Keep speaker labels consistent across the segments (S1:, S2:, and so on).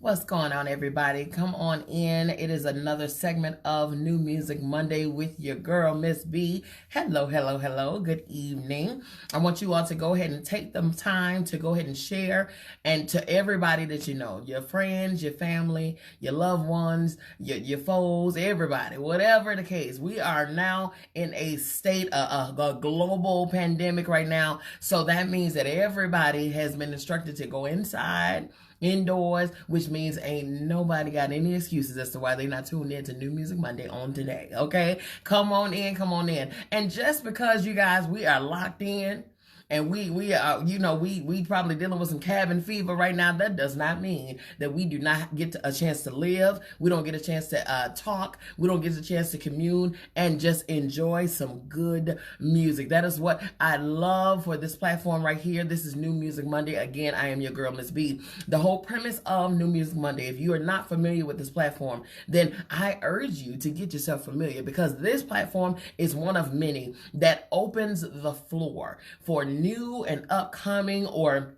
S1: What's going on, everybody? Come on in. It is another segment of New Music Monday with your girl, MzBee. Hello, hello, hello. Good evening. I want you all to go ahead and take them time to go ahead and share, and to everybody that you know, your friends, your family, your loved ones, your foes, everybody, whatever the case. We are now in a state of a global pandemic right now. So that means that everybody has been instructed to go inside, indoors, which means ain't nobody got any excuses as to why they not tuned in to New Music Monday on today. Okay, come on in, come on in. And just because you guys, we are locked in, and we are, we probably dealing with some cabin fever right now, that does not mean that we do not get a chance to live. We don't get a chance to talk. We don't get a chance to commune and just enjoy some good music. That is what I love for this platform right here. This is New Music Monday. Again, I am your girl, MzBee. The whole premise of New Music Monday, if you are not familiar with this platform, then I urge you to get yourself familiar, because this platform is one of many that opens the floor for new and upcoming or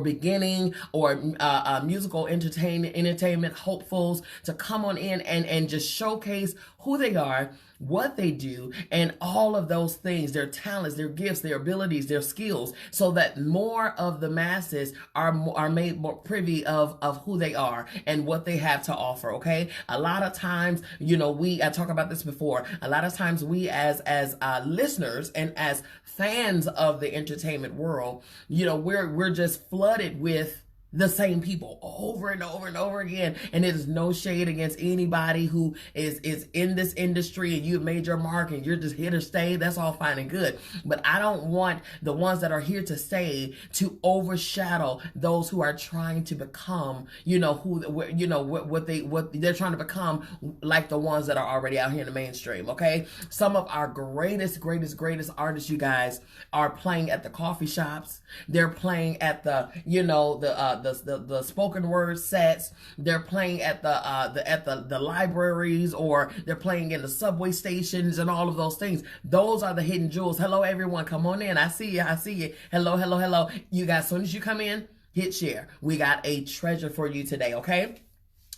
S1: beginning or musical entertainment hopefuls to come on in and just showcase who they are, what they do, and all of those things, their talents, their gifts, their abilities, their skills, so that more of the masses are made more privy of who they are and what they have to offer. Okay, a lot of times, I talk about this before, a lot of times we as listeners and as fans of the entertainment world, we're just flooded with the same people over and over and over again. And it is no shade against anybody who is in this industry and you've made your mark and you're just here to stay. That's all fine and good. But I don't want the ones that are here to stay to overshadow those who are trying to become, what they're trying to become, like the ones that are already out here in the mainstream. Okay. Some of our greatest artists, you guys, are playing at the coffee shops. They're playing at the spoken word sets. They're playing at the libraries, or they're playing in the subway stations and all of those things. Those are the hidden jewels. Hello, everyone. Come on in. I see you. Hello, hello, hello. You guys, as soon as you come in, hit share. We got a treasure for you today, okay?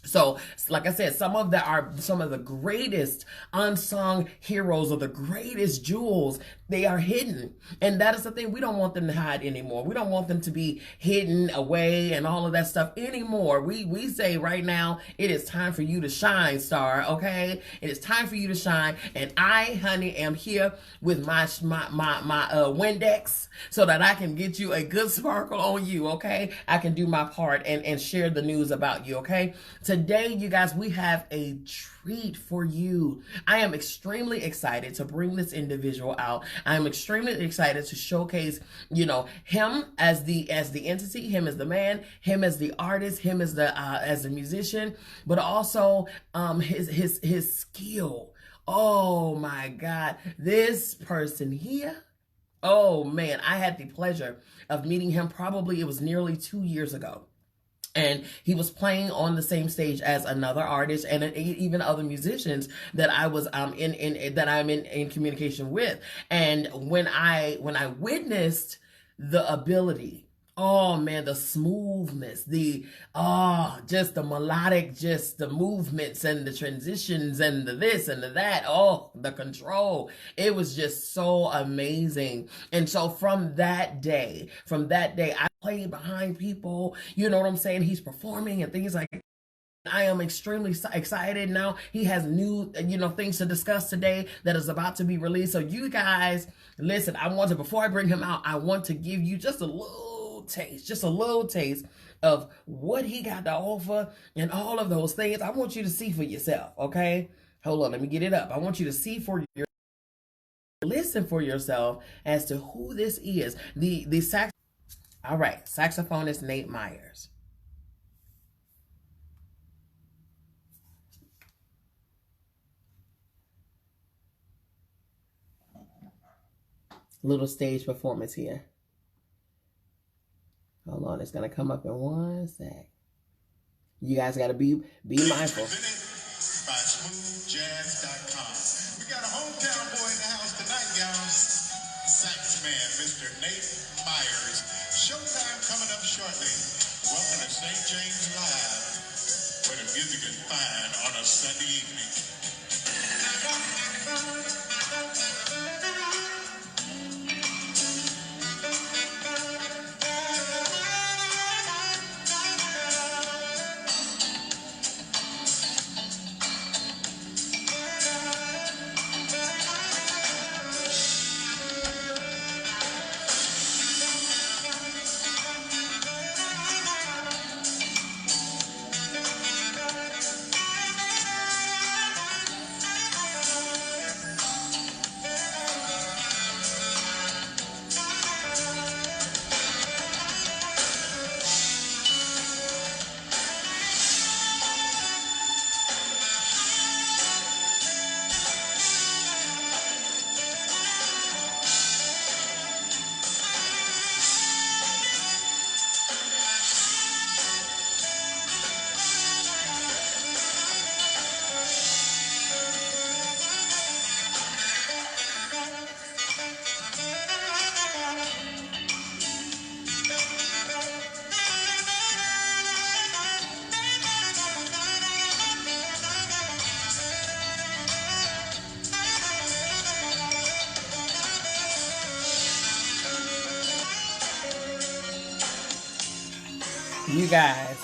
S1: So, like I said, some of the greatest unsung heroes, or the greatest jewels, they are hidden. And that is the thing. We don't want them to hide anymore. We don't want them to be hidden away and all of that stuff anymore. We say right now, it is time for you to shine, star, okay? It is time for you to shine. And I, honey, am here with my Windex, so that I can get you a good sparkle on you, okay? I can do my part and share the news about you, okay? Today, you guys, we have a treat for you. I am extremely excited to bring this individual out. I am extremely excited to showcase, him as the entity, him as the man, him as the artist, him as the musician, but also his skill. Oh my God, this person here. Oh man, I had the pleasure of meeting him. Probably it was nearly 2 years ago. And he was playing on the same stage as another artist and even other musicians that I was in communication with. And when I witnessed the ability, oh man, the smoothness, just the melodic, just the movements and the transitions and the this and the that, the control, it was just so amazing. And so from that day, I played behind people, you know what I'm saying? He's performing and things like that. I am extremely excited. Now he has new, things to discuss today that is about to be released. So you guys, listen, before I bring him out, I want to give you just a little taste of what he got to offer and all of those things. I want you to see for yourself, okay? Hold on, let me get it up. I want you to see for yourself, listen for yourself as to who this is. All right, saxophonist Nate Myers. Little stage performance here. Hold on, it's gonna come up in one sec. You guys gotta be mindful.
S2: By smoothjazz.com. We got a hometown boy in the house tonight, y'all. Sax man, Mr. Nate Myers. Showtime coming up shortly. Welcome to St. James Live. where the music is fine on a Sunday evening.
S1: You guys,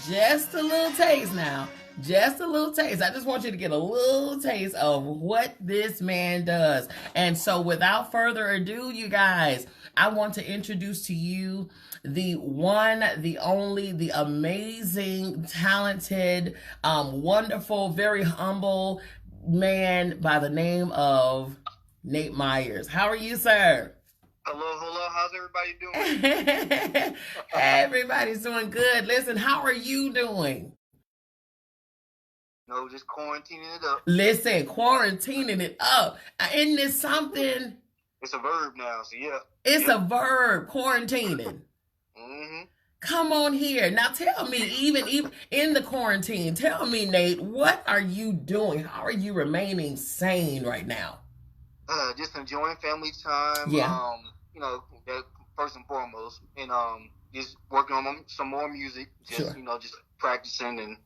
S1: just a little taste now. Just a little taste. I just want you to get a little taste of what this man does. And so without further ado, you guys, I want to introduce to you the one, the only, the amazing, talented, wonderful, very humble man by the name of Nate Myers. How are you, sir?
S3: Hello. How's everybody doing?
S1: Everybody's doing good. Listen, how are you doing?
S3: No, just quarantining it up.
S1: Listen, quarantining it up. Isn't this something?
S3: It's a verb now, so yeah.
S1: It's a verb, quarantining.
S3: Mm-hmm.
S1: Come on here. Now tell me, even in the quarantine, tell me, Nate, what are you doing? How are you remaining sane right now?
S3: Just enjoying family time.
S1: Yeah.
S3: That first and foremost. And just working on some more music. Just,
S1: Sure.
S3: Just practicing and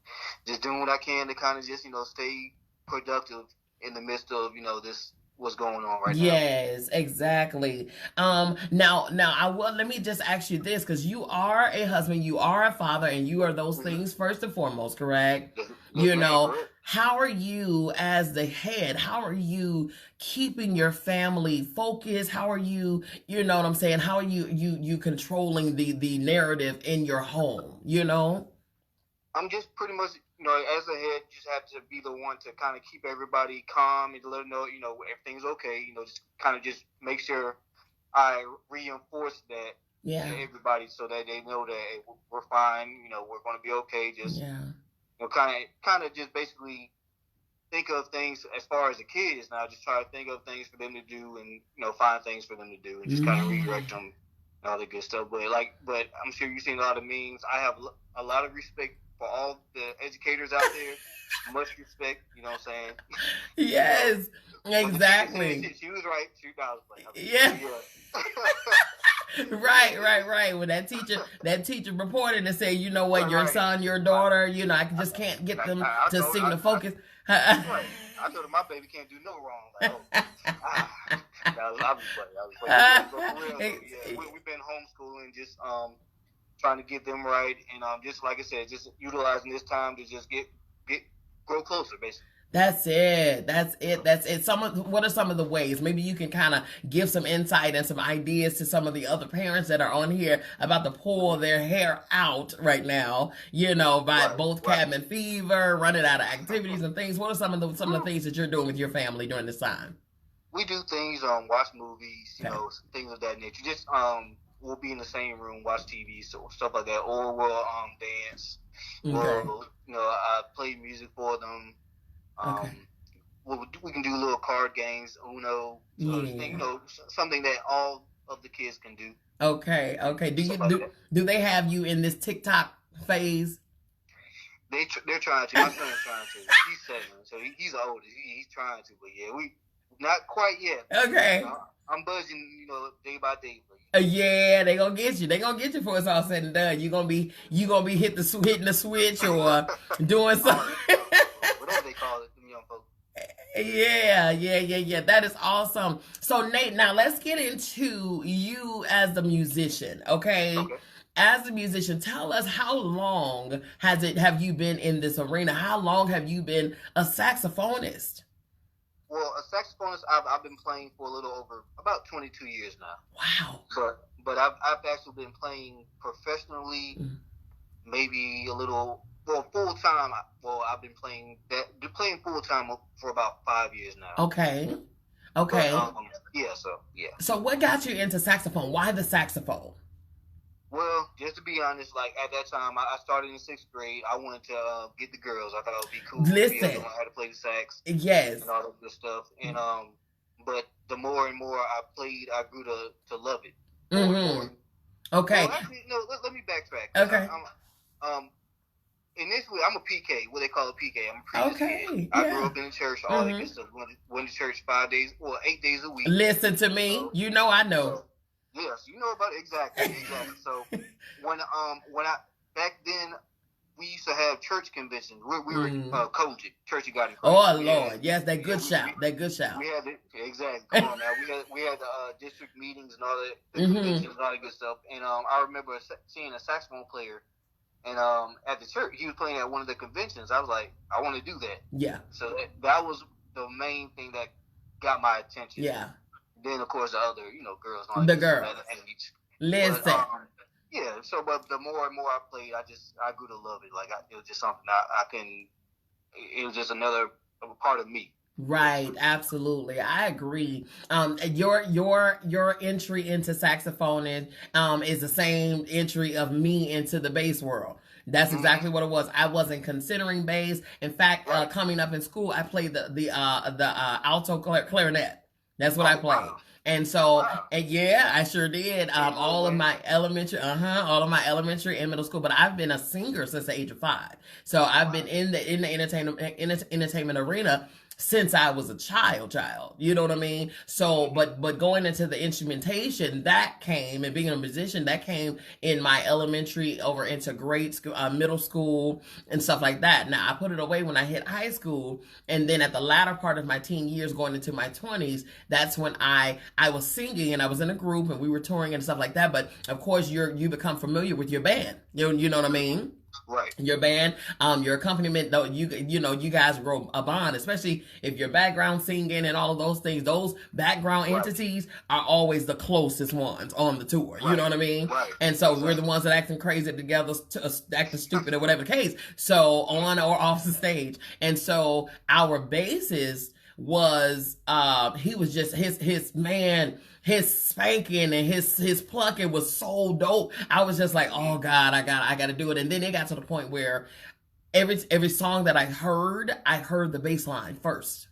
S3: just doing what I can to kind of just, stay productive in the midst of, this what's going on right now.
S1: Yes, exactly. Now let me just ask you this, because you are a husband, you are a father, and you are those things first and foremost, correct?
S3: Yes,
S1: How are you as the head? How are you keeping your family focused? How are you, you know what I'm saying? How are you controlling the narrative in your home,
S3: I'm just pretty much, as a head, just have to be the one to kind of keep everybody calm and to let them know, everything's okay. Just kind of just make sure I reinforce that to everybody so that they know that hey, we're fine. We're going to be okay. Just kind of just basically think of things as far as the kids now. Just try to think of things for them to do and find things for them to do and just kind of redirect them and all the good stuff. But I'm sure you've seen a lot of memes. I have a lot of respect for all the educators out there. Much respect, you know what I'm saying?
S1: Yes, exactly.
S3: She was right. She was right.
S1: Yeah. Right. When that teacher reported and said, you know what, your son, your daughter, I just can't get them to seem to focus.
S3: I told her my baby can't do no wrong. Like, I was playing. We've been homeschooling, just trying to get them right, and just like I said, just utilizing this time to just grow closer, basically.
S1: That's it. What are some of the ways? Maybe you can kind of give some insight and some ideas to some of the other parents that are on here about to pull their hair out right now, by both cabin fever, running out of activities and things. What are some of the things that you're doing with your family during this time?
S3: We do things, watch movies, things of that nature. Just we'll be in the same room, watch TV, so stuff like that, or we'll dance.
S1: Okay.
S3: We'll I play music for them.
S1: Okay.
S3: We can do little card games, Uno, something that all of the kids can do.
S1: Okay. Do they have you in this TikTok phase?
S3: They're trying to. My son's trying to. He's 7, so he's the oldest. He's trying to, but yeah, Not quite yet.
S1: Okay.
S3: You know, I'm buzzing, day by day.
S1: Yeah, they gonna get you. They gonna get you before it's all said and done. You gonna be hitting the switch or doing something.
S3: Whatever they call it, them young folks.
S1: Yeah. That is awesome. So Nate, now let's get into you as the musician, okay?
S3: Okay.
S1: As a musician, tell us how long have you been in this arena? How long have you been a saxophonist?
S3: Well, a saxophonist, I've been playing for a little over about 22 years now.
S1: Wow.
S3: But I've actually been playing professionally, maybe a little, well, full time. Well, I've been playing full time for about 5 years now.
S1: Okay.
S3: But, yeah.
S1: So what got you into saxophone? Why the saxophone?
S3: Well, just to be honest, like at that time, I started in 6th grade. I wanted to get the girls. I thought it would be cool.
S1: Listen.
S3: To learn how to play the sax.
S1: Yes.
S3: And all that good stuff. And but the more and more I played, I grew to love it.
S1: Mm-hmm. Okay.
S3: Well, actually, no. Let me backtrack.
S1: Okay.
S3: Initially, I'm a PK. What they call a PK. I'm a previous
S1: Okay.
S3: kid. I grew up in the church. All that good stuff. Went to church 8 days a week.
S1: Listen to me. I know.
S3: Yes, you know about it. Exactly. So when back then we used to have church conventions. We were Kojic, Church of God in Christ.
S1: Oh Lord, yes, that good shout. We
S3: had it exactly. Come on now. We had the district meetings and all that, the conventions and all that good stuff. And I remember seeing a saxophone player, and at the church he was playing at one of the conventions. I was like, I want to do that. Yeah. So that was the main thing that got my attention. Yeah. Then of course the other, girls.
S1: The girls. Listen.
S3: But, yeah. So, but the more and more I played, I grew to love it. Like it was just something I couldn't. It was just another part of me.
S1: Right, absolutely. I agree. Your entry into saxophone is the same entry of me into the bass world. That's exactly what it was. I wasn't considering bass. In fact, coming up in school, I played the alto clarinet. That's what I played. Wow. And so, yeah, I sure did. All of my elementary and middle school. But I've been a singer since the age of 5. So I've been in the entertainment arena since I was a child. You know what I mean? So, but going into the instrumentation, that came, and being a musician, that came in my elementary over into grade school, middle school, and stuff like that. Now, I put it away when I hit high school, and then at the latter part of my teen years, going into my 20s, that's when I was singing, and I was in a group, and we were touring and stuff like that. But of course, you become familiar with your band. You know what I mean?
S3: Right.
S1: Your band, your accompaniment, though, you guys grow a bond, especially if your background singing and all of those things. Those background entities are always the closest ones on the tour. You know what I mean?
S3: Right.
S1: And so we're the ones that acting crazy together, acting stupid or whatever the case. So on or off the stage. And so our bassist was, he was just his spanking and his plucking was so dope. I was just like, oh God, I got to do it. And then it got to the point where every song that I heard the bass line first.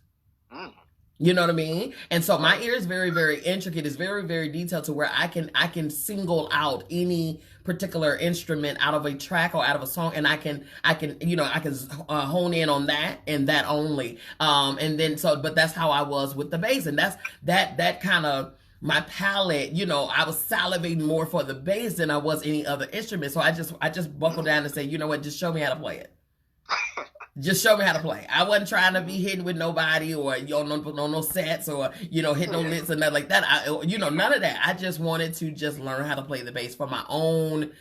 S1: You know what I mean? And so my ear is very, very intricate. It's very, very detailed to where I can single out any particular instrument out of a track or out of a song, and I can hone in on that and that only. And then but that's how I was with the bass, and that's that kind of my palette. I was salivating more for the bass than I was any other instrument. So I just buckled down and said, you know what, just show me how to play it. Just show me how to play. I wasn't trying to be hitting with nobody or no sets or hit no licks or nothing like that. None of that. I just wanted to just learn how to play the bass for my own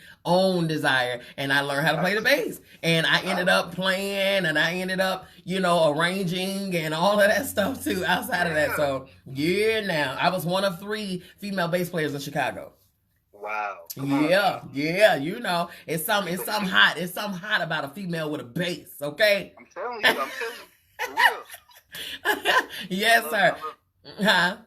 S1: desire, and I learned how to play the bass. And I ended up playing, and I ended up arranging and all of that stuff too outside of that. So now I was one of 3 female bass players in Chicago.
S3: Wow.
S1: Yeah. It's something hot. It's something hot about a female with a bass, okay?
S3: I'm telling you, for real.
S1: Yes, sir. Huh?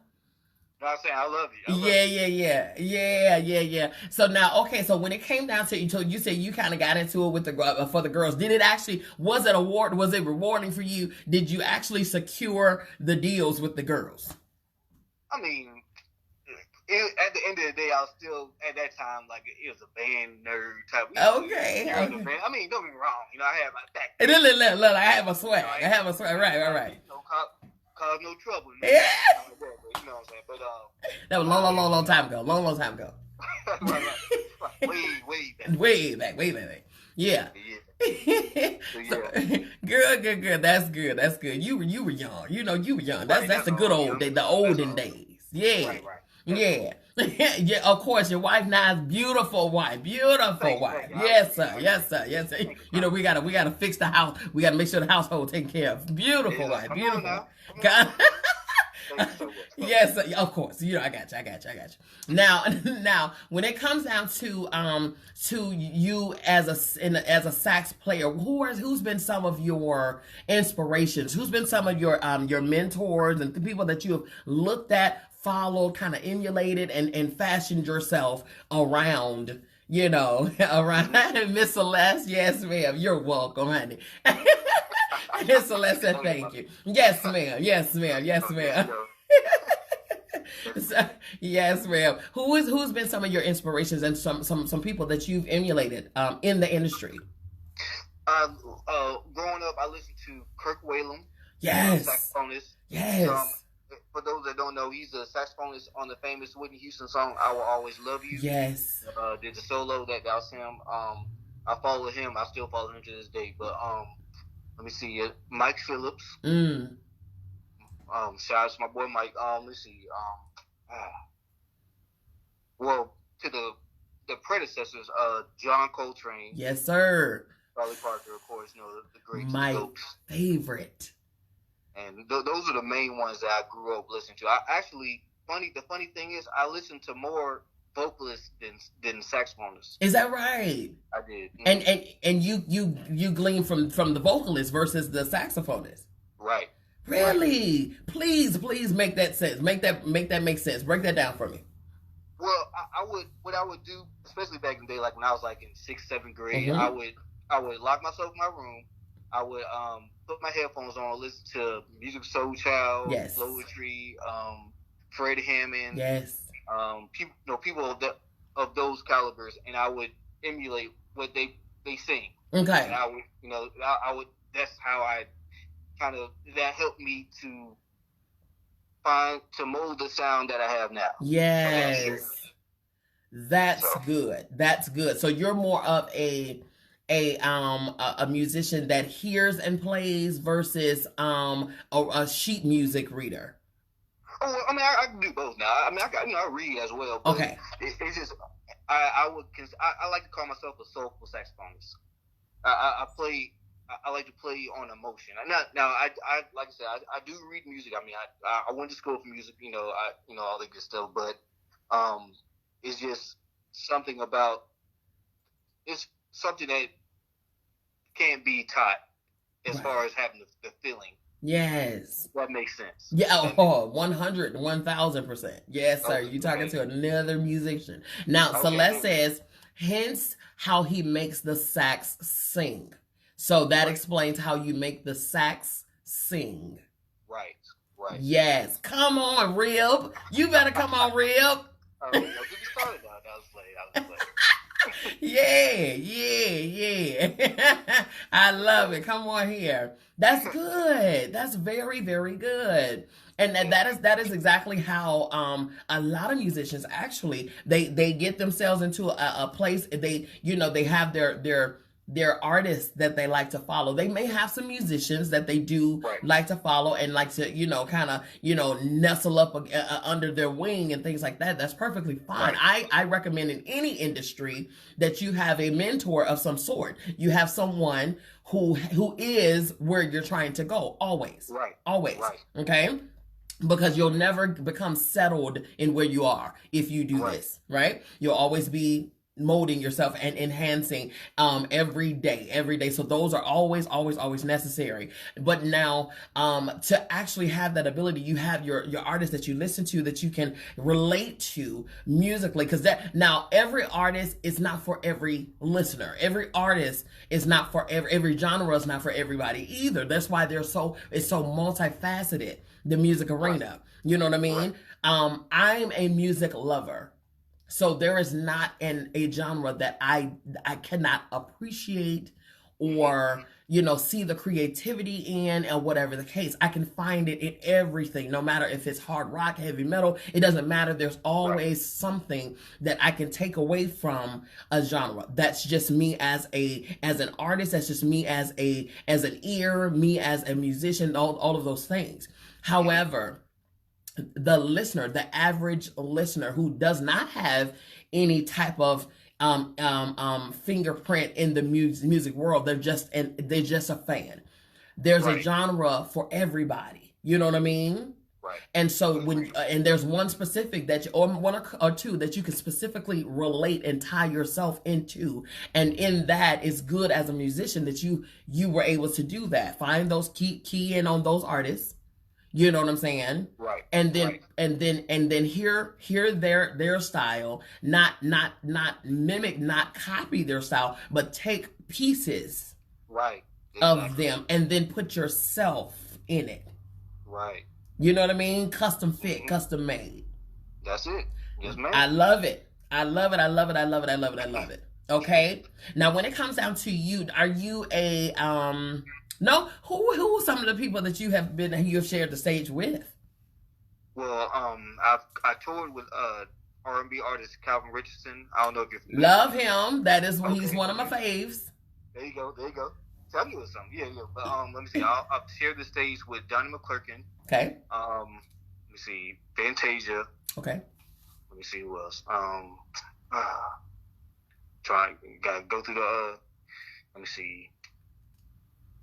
S3: No, I'm saying I love it.
S1: Yeah. So now, okay, so when it came down to you said you kind of got into it with for the girls. Was it rewarding for you? Did you actually secure the deals with the girls?
S3: I mean, at the end of the day, I was still at that time like it was a band nerd type.
S1: Okay.
S3: I mean, don't get me wrong. I had my back.
S1: Look, I have a swag. Right.
S3: cause no trouble.
S1: Yeah.
S3: You know what I'm saying? But
S1: That was long time ago. Long time ago.
S3: right. Way back.
S1: Way back. Yeah.
S3: Yeah.
S1: Good. That's good. You were young. You were young. That's the good old days, the olden days. Yeah.
S3: Right.
S1: Yeah. Yeah, of course, your wife now is beautiful wife. Beautiful wife. Yes, sir. We gotta fix the house. We gotta make sure the household taken care of. Beautiful wife. Beautiful. Yes, sir. Of course. I got you. Now, when it comes down to you as a sax player, who's been some of your inspirations? Who's been some of your mentors and the people that you have looked at, followed, kind of emulated, and fashioned yourself around? Around Miss Celeste. Yes, ma'am. You're welcome, honey. Miss Celeste said thank you. Yes, ma'am. Yes, ma'am. Who's been some of your inspirations and some people that you've emulated in the industry?
S3: Growing up, I listened to Kirk Whalum.
S1: Yes.
S3: Saxophonist.
S1: Yes.
S3: For those that don't know, he's a saxophonist on the famous Whitney Houston song "I Will Always Love You."
S1: Yes.
S3: Did the solo that was him. I follow him. I still follow him to this day. But let me see. Mike Phillips. Shout out to my boy Mike. Let's see. Well, to the predecessors, John Coltrane.
S1: Yes, sir.
S3: Charlie Parker, of course. The great.
S1: My favorite.
S3: And those are the main ones that I grew up listening to. The funny thing is, I listened to more vocalists than saxophonists.
S1: Is that right?
S3: I did. Mm-hmm.
S1: And you glean from the vocalist versus the saxophonist.
S3: Right.
S1: Really? Right. Please make that sense. Make that make sense. Break that down for me.
S3: Well, what I would do, especially back in the day, like when I was like in 6th, 7th grade,
S1: Mm-hmm.
S3: I would lock myself in my room. I would put my headphones on, listen to Music Soul Child,
S1: yes.
S3: Poetry, Fred Hammond,
S1: yes,
S3: people of those calibers, and I would emulate what they sing.
S1: Okay.
S3: And I would that's how I that helped me to mold the sound that I have now.
S1: Yes. That's good. That's good. So you're more of a musician that hears and plays versus a sheet music reader.
S3: Oh, I mean, I can do both now. I mean, I read as well. But
S1: okay.
S3: It's just I like to call myself a soulful saxophonist. I like to play on emotion. I like I said, I do read music. I mean, I went to school for music. All the good stuff. But it's just something about it's something that can't be taught as far as having the feeling.
S1: Yes.
S3: That makes sense.
S1: Yeah, 100, 1,000%. Yes, sir. You're talking to another musician. Now, Celeste says, hence how he makes the sax sing. So that explains how you make the sax sing. Right. Yes. Come on, Rib. You better come on, Rib.
S3: Don't get me started now. That was played.
S1: Yeah. I love it. Come on here. That's good. That's very, very good. And that is exactly how a lot of musicians actually they get themselves into a place. They have their artists that they like to follow. They may have some musicians that they do like to follow and like to, kind of, nestle up under their wing and things like that. That's perfectly fine. I recommend in any industry that you have a mentor of some sort. You have someone who is where you're trying to go. Always. Always. Okay? Because you'll never become settled in where you are if you do this, right? You'll always be molding yourself and enhancing every day. So those are always necessary. But now to actually have that ability, you have your artists that you listen to that you can relate to musically, because now every artist is not for every listener. Every artist is not for every genre is not for everybody either. That's why it's so multifaceted, the music arena. You know what I mean? I'm a music lover. So there is not a genre that I cannot appreciate or, see the creativity in, and whatever the case. I can find it in everything, no matter if it's hard rock, heavy metal. It doesn't matter. There's always something that I can take away from a genre. That's just me as an artist. That's just me as an ear, me as a musician, all of those things. However, the listener, the average listener who does not have any type of fingerprint in the music world, they're just a fan. There's a genre for everybody. You know what I mean?
S3: Right.
S1: And so and there's one specific or one or two that you can specifically relate and tie yourself into, and in that, it's good as a musician that you were able to do that. Find those key in on those artists. You know what I'm saying?
S3: Right.
S1: And then hear their style, not mimic, not copy their style, but take pieces of them and then put yourself in it.
S3: Right.
S1: You know what I mean? Custom fit, custom made.
S3: That's it. Yes, ma'am.
S1: I love it. I love it. I love it. I love it. I love it. I love it. Okay. Now, when it comes down to you, are you a no? Who are some of the people that you have shared the stage with?
S3: Well, I toured with R&B artist Calvin Richardson. I don't know if you're familiar.
S1: Love him. That is he's one of my faves.
S3: There you go. So I'll give it something. Yeah. But let me see. I'll share the stage with Donnie McClurkin.
S1: Okay.
S3: Let me see. Fantasia.
S1: Okay.
S3: Let me see who else. Gotta go through the. Let me see.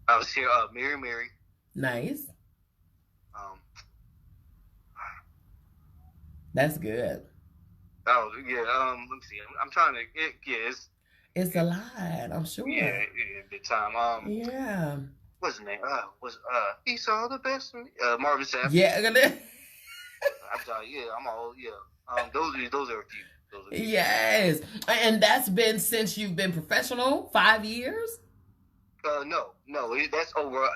S3: I was here. Mary.
S1: Nice. That's good.
S3: Oh yeah. Let me see. I'm trying to.
S1: It's a lot. I'm sure.
S3: Yeah. Big time.
S1: Yeah.
S3: What's his name? He saw the best in me. Marvin Sapp.
S1: Yeah.
S3: I'm sorry. Yeah. I'm all. Yeah. Those are a few.
S1: Yes. And that's been since you've been professional? 5 years?
S3: No. That's over.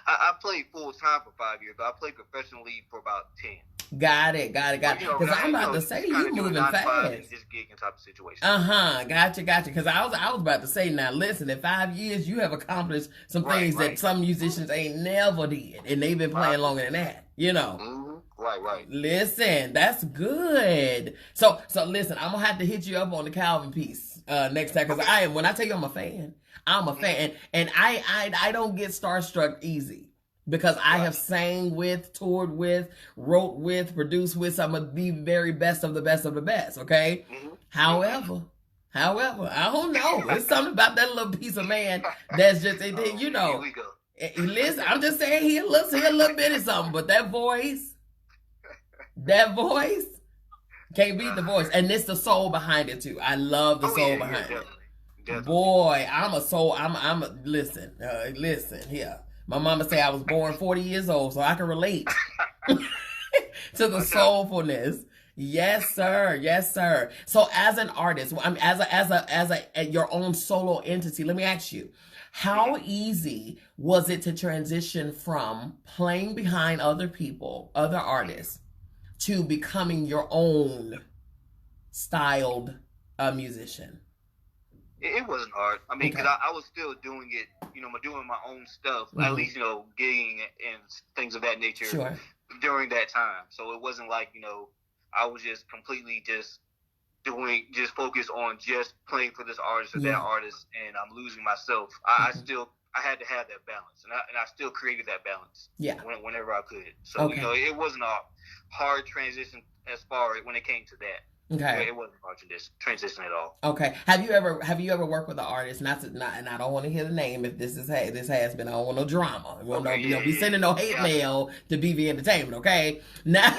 S3: I played full time for 5 years, but I played professionally for about 10. Got it.
S1: Because I'm about to say you moving fast.
S3: Just gigging type of situation.
S1: Gotcha. Because I was about to say, now listen, in 5 years you have accomplished some things that some musicians ain't never did, and they've been playing longer than that. You know.
S3: Mm-hmm. Right.
S1: Listen, that's good. So listen, I'm gonna have to hit you up on the Calvin piece next time, because when I tell you I'm a fan, and I don't get starstruck easy. Because I have sang with, toured with, wrote with, produced with some of the very best of the best of the best, okay?
S3: Mm-hmm.
S1: However, I don't know. It's something about that little piece of man that's just,
S3: Here we go.
S1: Listen, I'm just saying he a little bit of something, but that voice can't beat the voice. And it's the soul behind it too. I love the soul behind it.
S3: Definitely.
S1: Boy, listen here. My mama say I was born 40 years old, so I can relate to the soulfulness. Yes, sir. So as an artist, as your own solo entity, let me ask you, how easy was it to transition from playing behind other people, other artists, to becoming your own styled musician?
S3: It wasn't hard. I mean, because I was still doing it, doing my own stuff, at least, gigging and things of that nature during that time. So it wasn't like, I was just completely just focused on just playing for this artist or that artist, and I'm losing myself. I had to have that balance, and I still created that balance whenever I could. So, it wasn't a hard transition as far as when it came to that.
S1: Okay.
S3: It wasn't hard to transition at all.
S1: Okay. Have you ever worked with an artist? And I don't want to hear the name if this has been. I don't want no drama. We don't be sending no hate mail to BV Entertainment. Okay. Now,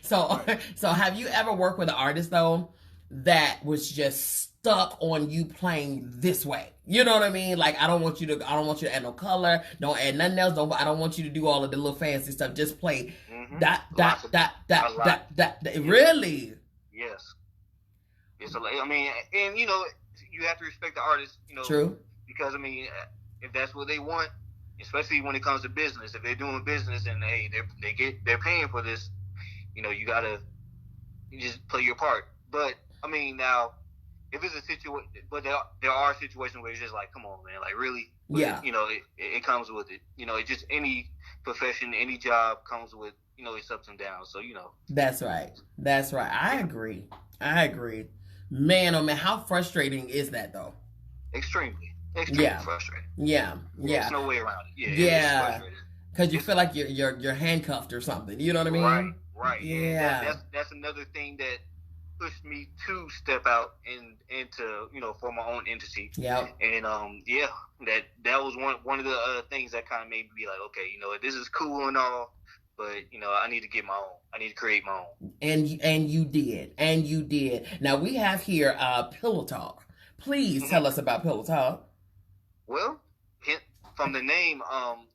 S1: so have you ever worked with an artist though that was just stuck on you playing this way? You know what I mean? Like I don't want you to add no color. Don't add nothing else. I don't want you to do all of the little fancy stuff. Just play dot. Really?
S3: Yes. I mean, and you have to respect the artist,
S1: True.
S3: Because I mean, if that's what they want, especially when it comes to business, if they're doing business and they're paying for this, you gotta just play your part. But I mean, now if it's a situation, but there are situations where it's just like, come on, man, like really, But,
S1: Yeah.
S3: it comes with it. It just any profession, any job comes with, its ups and downs. So,
S1: That's right. That's right. I
S3: yeah,
S1: agree. I agree. Man, oh man, how frustrating is that though?
S3: extremely
S1: Yeah.
S3: frustrating.
S1: Yeah.
S3: There's
S1: Yeah.
S3: no way around it. Yeah, it's
S1: Yeah.
S3: frustrating.
S1: Because you
S3: It's
S1: feel like you're handcuffed or something. You know what I
S3: right,
S1: mean?
S3: right. And
S1: Yeah.
S3: that's another thing that pushed me to step out into for my own entity.
S1: Yep.
S3: And yeah, that was one of the things that kind of made me be like, okay, this is cool and all, but I need to get my own. I need to create my own.
S1: And you did. And you did. Now we have here Pillow Talk. Please tell us about Pillow Talk.
S3: Well, from the name,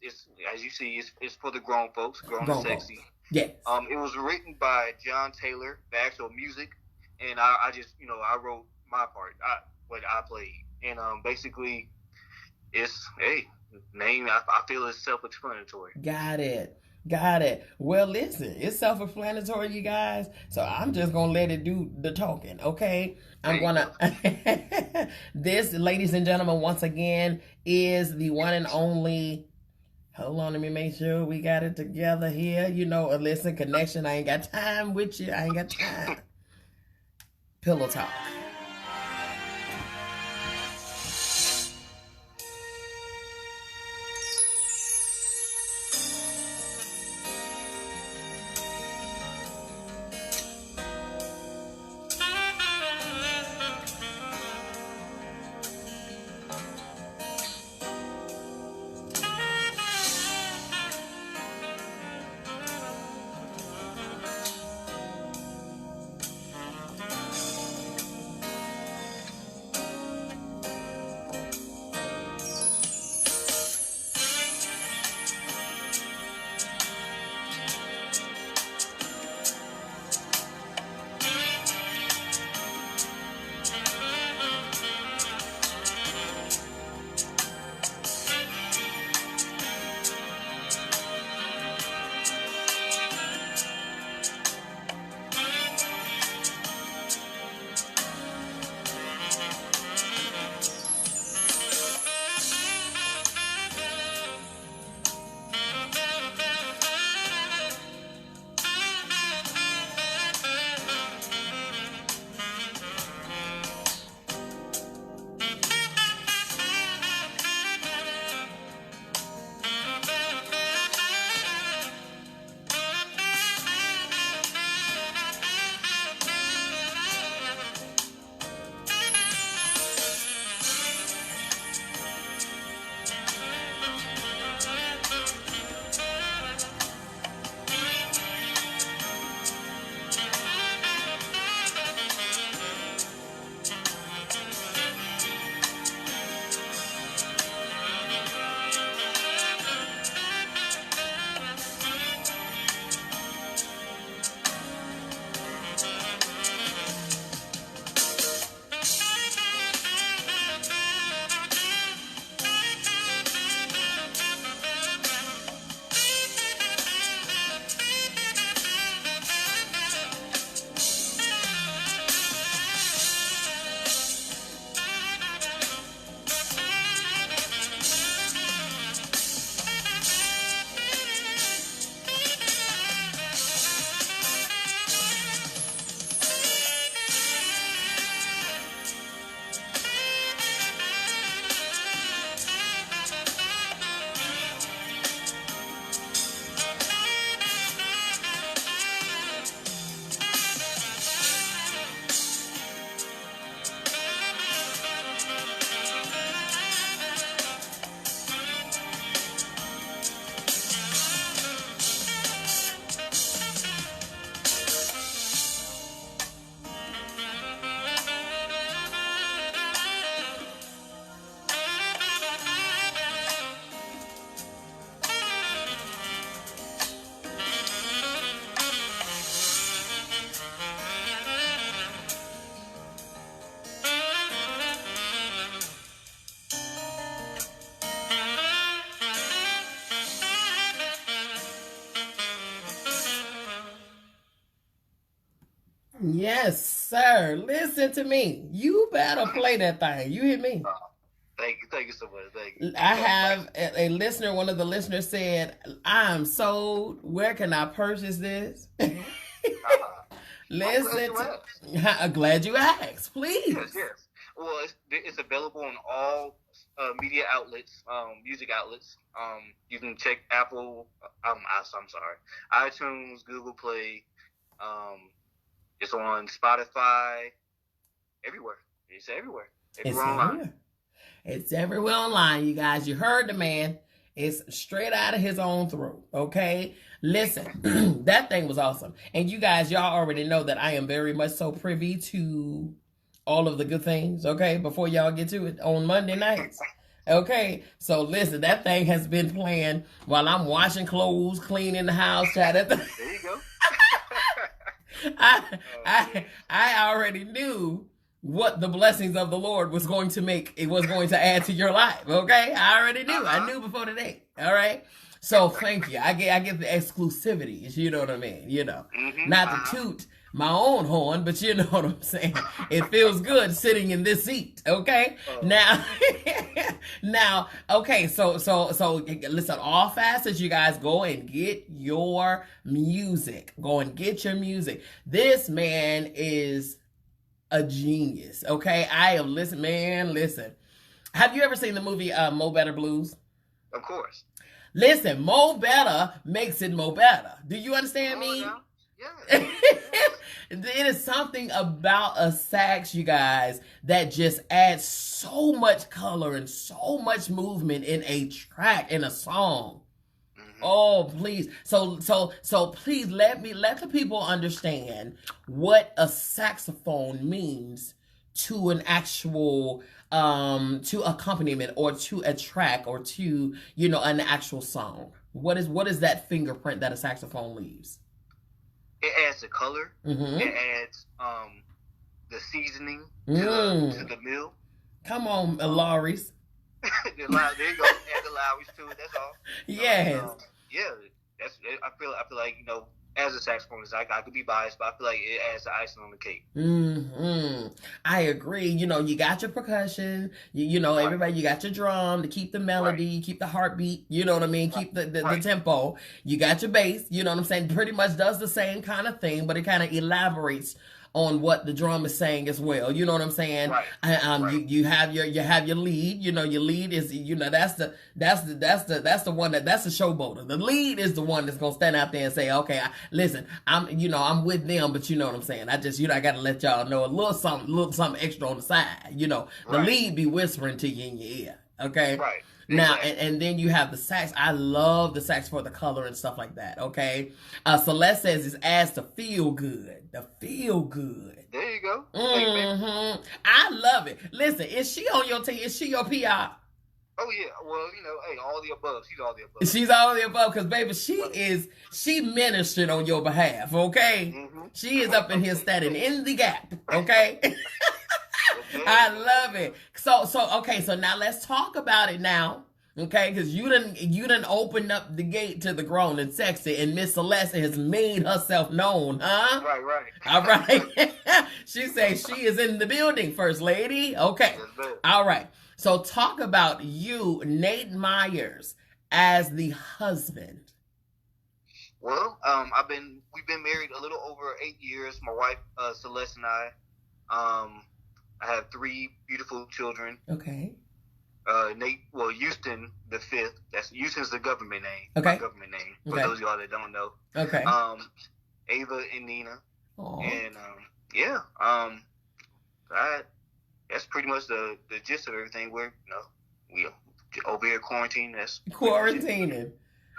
S3: it's as you see, it's for the grown folks, grown and sexy.
S1: Yes.
S3: It was written by John Taylor, the actual music, and I just I wrote my part, what I played, and basically it's name. I feel it's self-explanatory.
S1: Got it. Got it. Well, listen, it's self-explanatory, you guys. So I'm just gonna let it do the talking, okay? I'm gonna. This, ladies and gentlemen, once again, is the one and only. Hold on, let me make sure we got it together here. A listen connection. I ain't got time with you. I ain't got time. Pillow Talk. Yes, sir. Listen to me. You better play that thing. You hear me?
S3: Thank you so much. Thank you.
S1: I have a listener. One of the listeners said, "I'm sold. Where can I purchase this?" Listen, I'm glad you asked. Please.
S3: Yes. Well, it's available on all media outlets, music outlets. You can check Apple. I'm sorry, iTunes, Google Play. It's on Spotify. Everywhere. It's everywhere. Everywhere online.
S1: It's everywhere online, you guys. You heard the man. It's straight out of his own throat, okay? Listen, that thing was awesome. And you guys, y'all already know that I am very much so privy to all of the good things, okay? Before y'all get to it on Monday nights. Okay, so listen, that thing has been playing while I'm washing clothes, cleaning the house,
S3: There you go.
S1: I already knew what the blessings of the Lord was going to make. It was going to add to your life. Okay, I already knew. I knew before today. All right. So thank you. I get the exclusivities. You know what I mean? You know, not to toot my own horn, but you know what I'm saying. It feels good sitting in this seat. Okay. Now, okay. So listen. All fast as you guys go and get your music. Go and get your music. This man is a genius. Okay, I am listen. Have you ever seen the movie Mo Better Blues?
S3: Of course.
S1: Listen, Mo Better makes it Mo Better. Do you understand me?
S3: Yeah.
S1: It is something about a sax, you guys, that just adds so much color and so much movement in a track, in a song. Oh, please. So please let the people understand what a saxophone means to an actual to accompaniment or to a track or to, you know, an actual song. What is that fingerprint that a saxophone leaves?
S3: It adds the color. It adds the seasoning to the meal.
S1: Come on, Lawry's.
S3: There you go. Add the Lowry's to it. That's all.
S1: Yes.
S3: Yeah. That's. I feel like, you know, as a saxophonist, I could be biased, but I feel like it adds the icing on the cake.
S1: I agree. You know, you got your percussion. You know, everybody. You got your drum to keep the melody, keep the heartbeat. You know what I mean? Keep the tempo. You got your bass. You know what I'm saying? Pretty much does the same kind of thing, but it kind of elaborates on what the drum is saying as well. You know what I'm saying? You have your lead. You know, your lead is, you know, that's the one that's the showboater. The lead is the one that's gonna stand out there and say, okay, listen, I'm with them, but you know what I'm saying. I just, you know, I gotta let y'all know a little something extra on the side. You know, the lead be whispering to you in your ear. Okay.
S3: Right.
S1: Now, and then you have the sax. I love the sax for the color and stuff like that, okay? Celeste says it adds to feel good. The feel good.
S3: There you go.
S1: I love it. Listen, is she on your team? Is she your PR?
S3: Oh, yeah. Well, you know, hey, all the above. She's all the above.
S1: She's all the above because, baby, she ministered on your behalf, okay? She is up in here standing in the gap, okay? I love it. So okay, so now let's talk about it now. Okay, because you done opened up the gate to the grown and sexy, and Miss Celeste has made herself known, huh?
S3: Right.
S1: All right. She says she is in the building, First Lady. Okay.
S3: Yes,
S1: all right. So talk about you, Nate Myers, as the husband.
S3: Well, we've been married a little over 8 years. My wife, Celeste, and I have 3 beautiful children.
S1: Okay.
S3: Nate, Houston the 5th. Houston's the government name.
S1: Okay.
S3: My government name. For those of y'all that don't know.
S1: Okay.
S3: Ava and Nina.
S1: Aww.
S3: And that's pretty much the gist of everything. We over here quarantined. That's
S1: quarantining.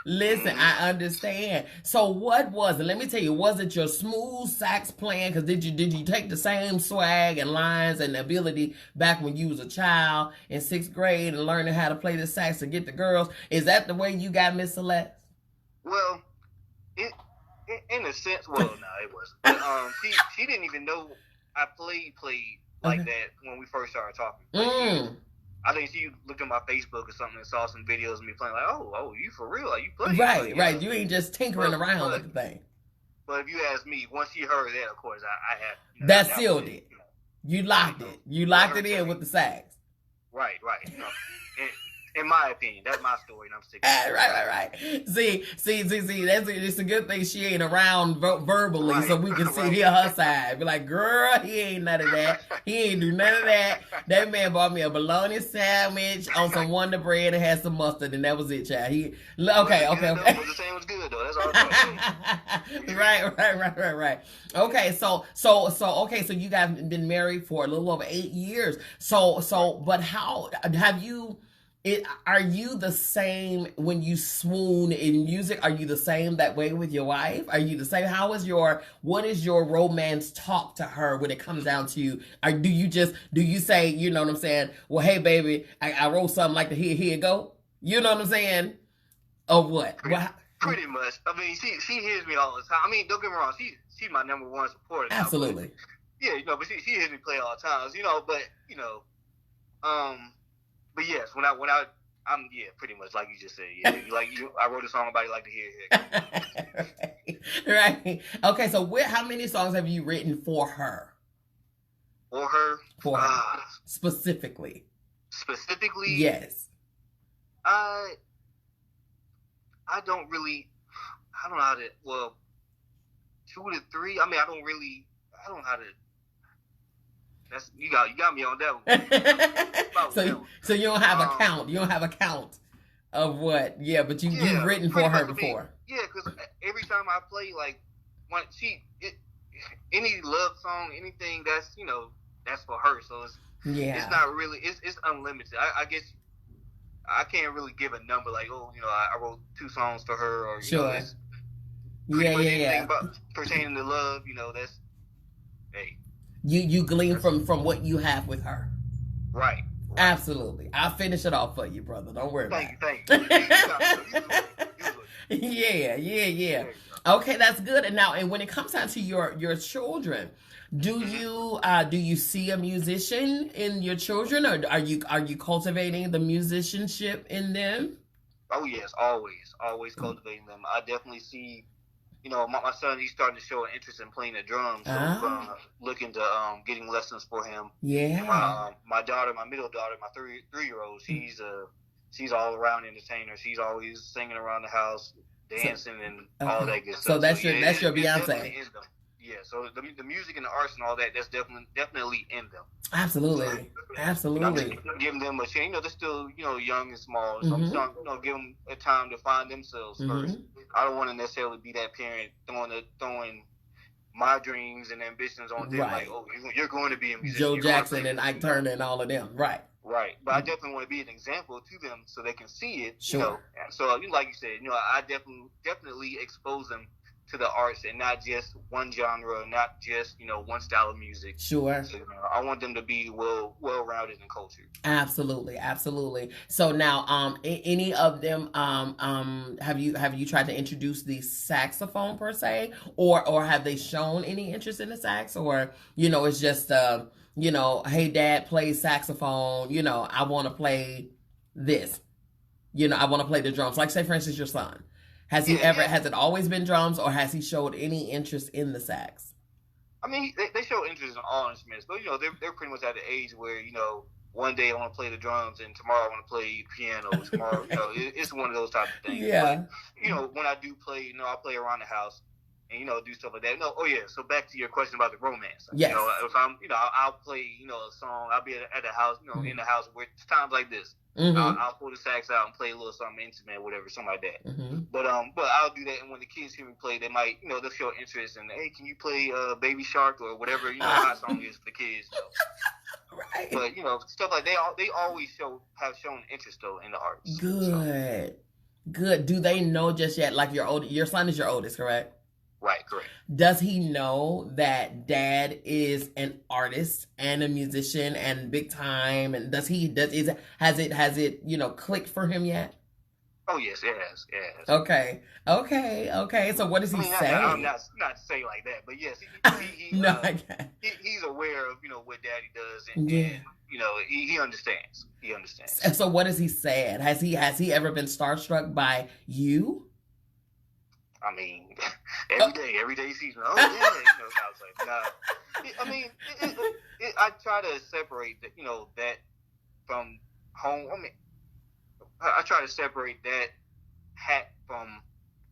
S1: Listen, I understand. So what was it? Let me tell you, was it your smooth sax playing? Because did you take the same swag and lines and ability back when you was a child in 6th grade and learning how to play the sax to get the girls? Is that the way you got Miss Celeste?
S3: Well, in a sense, no, it wasn't. But, she didn't even know I played like that when we first started talking. I think she looked at my Facebook or something and saw some videos of me playing, like, oh, you for real? Are you playing?
S1: Right. You ain't just tinkering around with the thing.
S3: But if you ask me, once she heard that, of course, I had...
S1: That sealed it. You locked it. You locked it in with the sax.
S3: Right. You know, in my opinion, that's my story, and I'm sticking.
S1: Right. See. It's a good thing she ain't around verbally,
S3: Right,
S1: so we can see
S3: right.
S1: hear her side. Be like, girl, he ain't none of that. He ain't do none of that. That man bought me a bologna sandwich on some Wonder Bread and had some mustard, and that was it, child. Okay.
S3: The sandwich good though. That's all I'm saying.
S1: Right. Okay, so you guys have been married for a little over 8 years. But how have you? Are you the same when you swoon in music? Are you the same that way with your wife? Are you the same? What is your romance talk to her when it comes down to you? Or do you say, you know what I'm saying? Well, hey baby, I wrote something like the here it go. You know what I'm saying? Or what?
S3: Pretty much. I mean, she hears me all the time. I mean, don't get me wrong. She's my number one supporter.
S1: Absolutely.
S3: Yeah, you know, but she hears me play all the time. You know, but you know, but yes, I'm pretty much like you just said. Yeah, I wrote a song about it, like to hear it.
S1: Right. Okay, so how many songs have you written for her?
S3: For her?
S1: Specifically.
S3: Specifically?
S1: Yes.
S3: I don't know how to, 2 to 3. I mean, I don't know how to. That's you got me on that one.
S1: So you don't have a count. You don't have a count of what? Yeah, but you've written for her before.
S3: Yeah, because every time I play, like when any love song, anything that's for her. So it's not really it's unlimited. I guess I can't really give a number like, I wrote 2 songs for her, or
S1: sure.
S3: Anything about pertaining to love, that's hey.
S1: You glean from what you have with her.
S3: Right.
S1: Absolutely. I'll finish it off for you, brother. Don't worry about it.
S3: Thank you.
S1: Yeah. Okay, that's good. And when it comes down to your children, do you see a musician in your children, or are you cultivating the musicianship in them?
S3: Oh yes, always cultivating them. I definitely see. My son, he's starting to show an interest in playing the drums, so I'm looking to getting lessons for him.
S1: Yeah.
S3: My daughter, my middle daughter, my 3-year-old, she's all around entertainer. She's always singing around the house, dancing, and all that good stuff.
S1: So that's your Bianca.
S3: Yeah, so the music and the arts and all that, that's definitely in them.
S1: Absolutely.
S3: I'm just giving them a chance. They're still, young and small. So I'm trying, give them a time to find themselves first. I don't want to necessarily be that parent throwing my dreams and ambitions on them.
S1: Right.
S3: Like, you're going to be a musician.
S1: Joe Jackson and Ike Turner and all of them. Right.
S3: Right. But I definitely want to be an example to them so they can see it.
S1: Sure.
S3: So, like you said, I definitely expose them to the arts and not just one genre, not just one style of music.
S1: Sure.
S3: So, I want them to be well-rounded in culture.
S1: Absolutely. So now, any of them, have you tried to introduce the saxophone per se, or have they shown any interest in the sax, or it's just hey dad plays saxophone, I want to play this, I want to play the drums, like say for instance your son. Has it always been drums, or has he showed any interest in the sax?
S3: I mean, they show interest in all instruments, but they're pretty much at the age where one day I want to play the drums, and tomorrow I want to play piano. Tomorrow, it's one of those type of things.
S1: Yeah.
S3: But, when I do play, I play around the house and do stuff like that. So back to your question about the romance.
S1: Yes.
S3: If I'm, I'll play, a song. I'll be at the house, in the house where it's times like this. I'll pull the sax out and play a little something intimate, whatever, something like that. But I'll do that, and when the kids hear me play, they might, they'll show interest in, hey, can you play Baby Shark or whatever, my song is for the kids.
S1: Right.
S3: But stuff like they always have shown interest though in the arts.
S1: Good. Do they know just yet? Like your son is your oldest, correct?
S3: Right, correct.
S1: Does he know that dad is an artist and a musician and big time? And has it clicked for him yet?
S3: Oh yes, it has.
S1: Okay. So what does he say?
S3: I'm not to say like that, but yes, he's aware of what daddy does, and he understands. He understands.
S1: And so what has he said? Has he ever been starstruck by you?
S3: I mean, every day he sees me. Oh yeah, I was like, nah. I mean, I try to separate that from home. I mean, I try to separate that hat from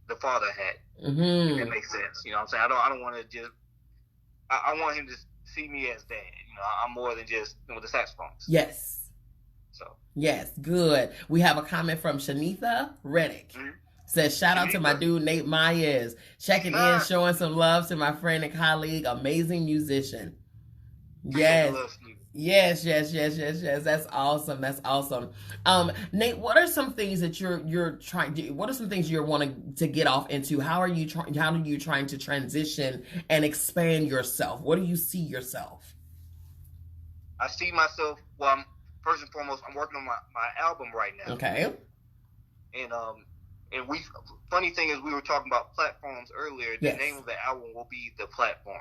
S3: the father hat.
S1: Mm-hmm.
S3: If that makes sense. You know what I'm saying? I don't want to just. I want him to see me as dad. You know, I'm more than just the saxophonist.
S1: Yes.
S3: So.
S1: Yes, good. We have a comment from Shanitha Reddick.
S3: Mm-hmm.
S1: Says, shout out to my dude, Nate Myers. Checking in, showing some love to my friend and colleague, amazing musician. Yes. Yes. That's awesome. Nate, what are some things that you're trying to, what are some things you're wanting to get off into? How are you trying to transition and expand yourself? What do you see yourself?
S3: I see myself, well, first and foremost, I'm working on my album right now.
S1: Okay.
S3: And funny thing is, we were talking about platforms earlier. The name of the album will be The Platform.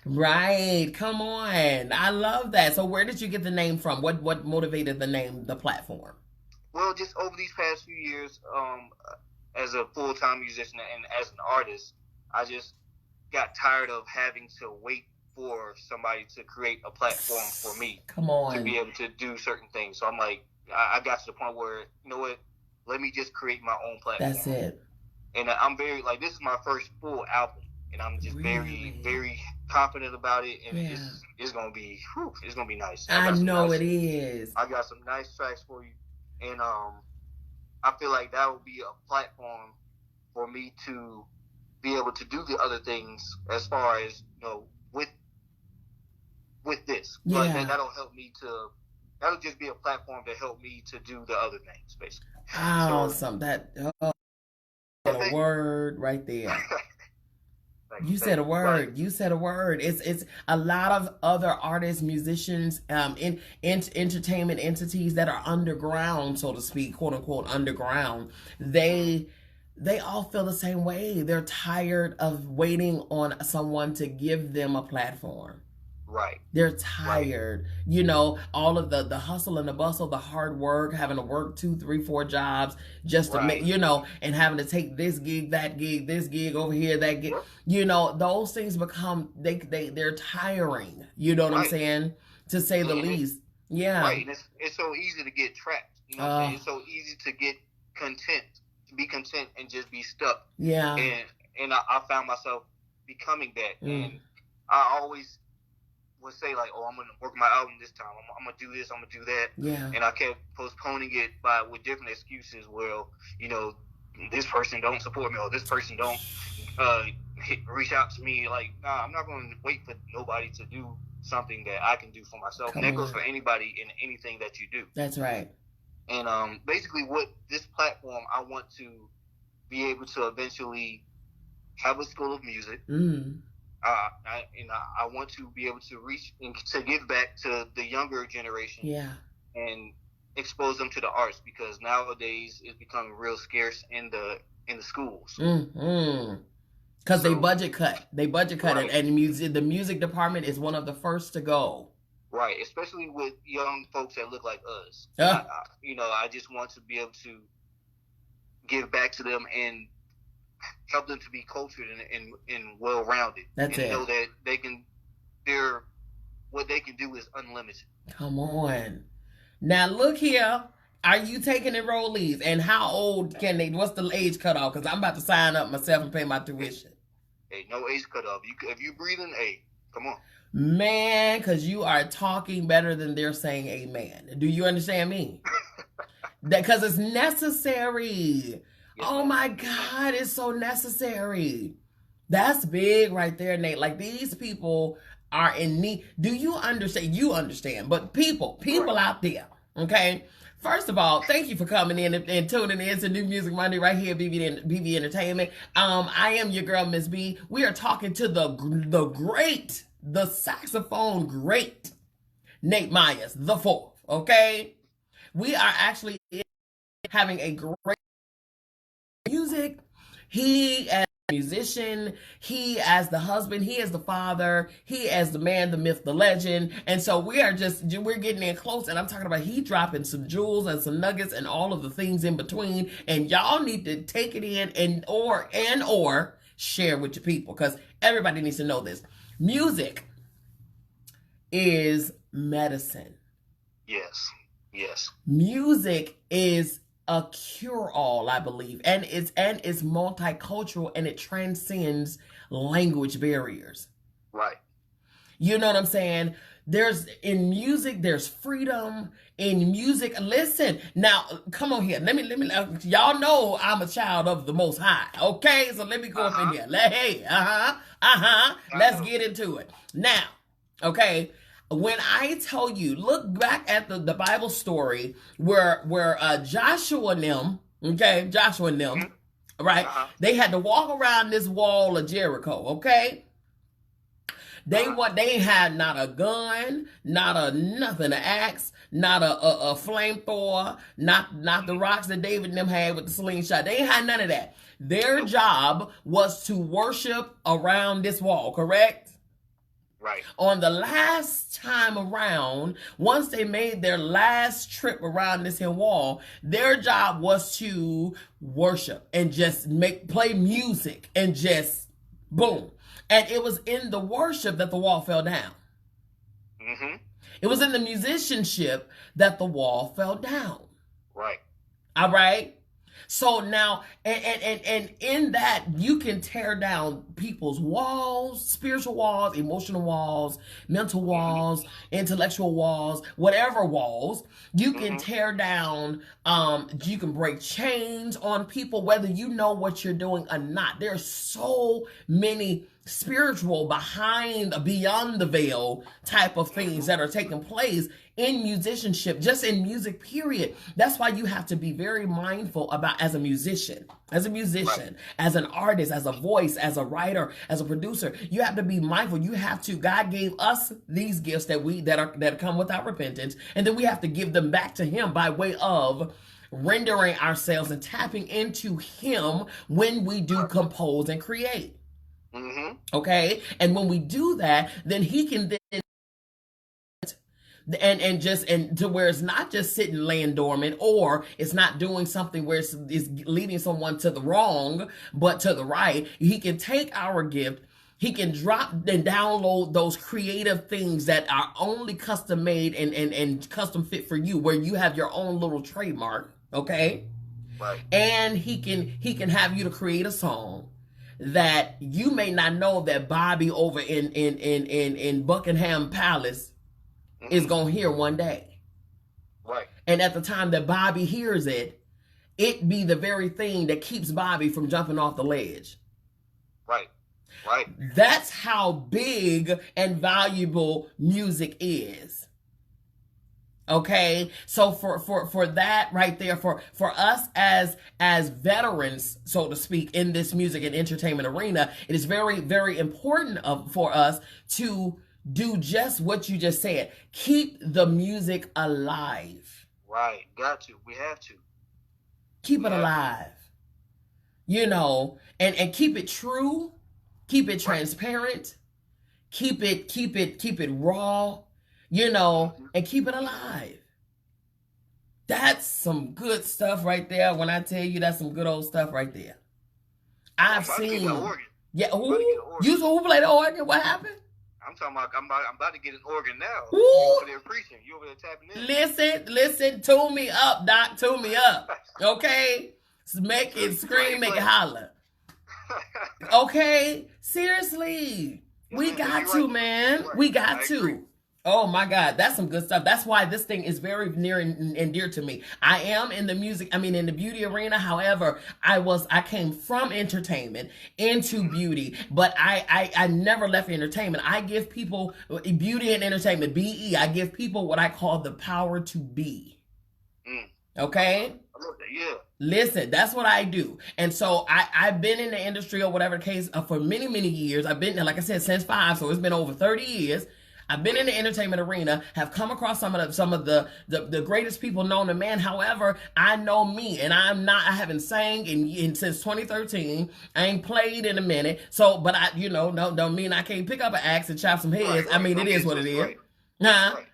S1: Right. Come on. I love that. So where did you get the name from? What motivated the name The Platform?
S3: Well, just over these past few years, as a full-time musician and as an artist, I just got tired of having to wait for somebody to create a platform for me.
S1: Come on.
S3: To be able to do certain things. So I'm like, I got to the point where, you know what? Let me just create my own platform.
S1: That's it.
S3: And I'm very, like, this is my first full album. And I'm just very, very confident about it. And it's going to be, it's going to be nice.
S1: I know it is.
S3: I got some nice tracks for you. And I feel like that will be a platform for me to be able to do the other things as far as, you know, with this.
S1: Yeah.
S3: But that'll help me to, that'll just be a platform to help me to do the other things, basically.
S1: Awesome. A word right there. You said a word. You said a word. It's a lot of other artists, musicians, in entertainment entities that are underground, so to speak, quote unquote underground. They all feel the same way. They're tired of waiting on someone to give them a platform.
S3: Right.
S1: They're tired. Right. You know, all of the hustle and the bustle, the hard work, having to work 2, 3, 4 jobs just to make, you know, and having to take this gig, that gig, this gig over here, that gig. You know, those things become, they're tiring. You know what I'm saying? To say the least. Yeah.
S3: Right. And it's so easy to get trapped. You know what I'm saying? It's so easy to get content, to be content and just be stuck.
S1: Yeah.
S3: And I found myself becoming that. And I always would say, like, oh, I'm going to work my album this time. I'm going to do this. I'm going to do that.
S1: Yeah.
S3: And I kept postponing it with different excuses. Well, you know, this person don't support me or this person don't reach out to me. Like, nah, I'm not going to wait for nobody to do something that I can do for myself. And that goes for anybody in anything that you do.
S1: That's right.
S3: And basically what this platform, I want to be able to eventually have a school of music. I want to be able to reach and to give back to the younger generation.
S1: Yeah.
S3: And expose them to the arts, because nowadays it's becoming real scarce in the schools.
S1: Because they budget cut. Right. And the music department is one of the first to go.
S3: Right, especially with young folks that look like us. I just want to be able to give back to them and help them to be cultured and well-rounded.
S1: That's
S3: and know that what they can do is unlimited.
S1: Come on. Now look here. Are you taking enrollees? And how old can they? What's the age cutoff? Because I'm about to sign up myself and pay my tuition.
S3: Hey, no age cutoff. If you breathing, hey, come on.
S1: Man, because you are talking better than they're saying amen. Do you understand me? Because it's necessary. Yes, oh my God, it's so necessary. That's big right there, Nate. Like, these people are in need. Do you understand? You understand, but people out there, okay? First of all, thank you for coming in and tuning in to New Music Monday right here at BB Entertainment. I am your girl, MzBee. We are talking to the saxophone great, Nate Myers, the fourth, okay? We are actually having a great music. He as a musician, he as the husband, he as the father, he as the man, the myth, the legend. And so we're getting in close, and I'm talking about he dropping some jewels and some nuggets and all of the things in between. And y'all need to take it in and or share with your people, because everybody needs to know this. Music is medicine.
S3: Yes. Yes.
S1: Music is a cure-all, I believe, and it's multicultural, and it transcends language barriers.
S3: Right.
S1: You know what I'm saying? In music, there's freedom in music. Listen, now come on here. Let me. Y'all know I'm a child of the Most High. Okay, so let me go up in here. Hey, let's get into it now. Okay. When I tell you, look back at the Bible story where Joshua and them, okay, right? They had to walk around this wall of Jericho, okay? They had not a gun, not a nothing, an axe, not a flamethrower, not the rocks that David and them had with the slingshot. They ain't had none of that. Their job was to worship around this wall, correct?
S3: Right.
S1: On the last time around, once they made their last trip around this here wall, their job was to worship and just play music and just boom. And it was in the worship that the wall fell down.
S3: Mm-hmm.
S1: It was in the musicianship that the wall fell down.
S3: Right.
S1: All right. So now, and in that, you can tear down people's walls, spiritual walls, emotional walls, mental walls, intellectual walls, whatever walls. You can tear down, you can break chains on people, whether you know what you're doing or not. There's so many spiritual beyond the veil type of things that are taking place in musicianship, just in music, period. That's why you have to be very mindful about as a musician, as an artist, as a voice, as a writer, as a producer. You have to be mindful. You have to, God gave us these gifts that come without repentance, and then we have to give them back to him by way of rendering ourselves and tapping into him when we do compose and create.
S3: Mm-hmm.
S1: Okay, and when we do that, then he can then and to where it's not just sitting laying dormant, or it's not doing something where it's leading someone to the wrong but to the right. He can take our gift, he can drop and download those creative things that are only custom made and custom fit for you, where you have your own little trademark. Okay,
S3: right.
S1: And he can have you to create a song that you may not know that Bobby over in Buckingham Palace is gonna hear one day.
S3: Right.
S1: And at the time that Bobby hears it, it be the very thing that keeps Bobby from jumping off the ledge.
S3: Right. Right.
S1: That's how big and valuable music is. Okay, so for that right there, for us as veterans, so to speak, in this music and entertainment arena, it is very, very important for us to do just what you just said. Keep the music alive.
S3: Right, got to. We have to.
S1: Keep it alive. You know, and keep it true, keep it transparent, keep it raw. You know, and keep it alive. That's some good stuff right there. When I tell you, that's some good old stuff right there. I've seen. Yeah, who played the organ? What happened?
S3: I'm talking about. I'm about to get an organ now. You over there preaching? You over there tapping in?
S1: Listen. Tune me up, Doc. Tune me up. Okay, make it scream, make it holler. Okay, seriously, we got to, man. We got to. Oh my God, that's some good stuff. That's why this thing is very near and dear to me. I am in the in the beauty arena. However, I came from entertainment into beauty, but I never left entertainment. I give people beauty and entertainment, BE. I give people what I call the power to be. Okay?
S3: Yeah.
S1: Listen, that's what I do. And so I've been in the industry or whatever the case for many, many years. I've been there, like I said, since 5, so it's been over 30 years. I've been in the entertainment arena, have come across some of the greatest people known to man. However, I know me, and I haven't sang in since 2013. I ain't played in a minute. So, but don't mean I can't pick up an axe and chop some heads. Right. I mean, it is what it is. Right. Huh?
S3: Right.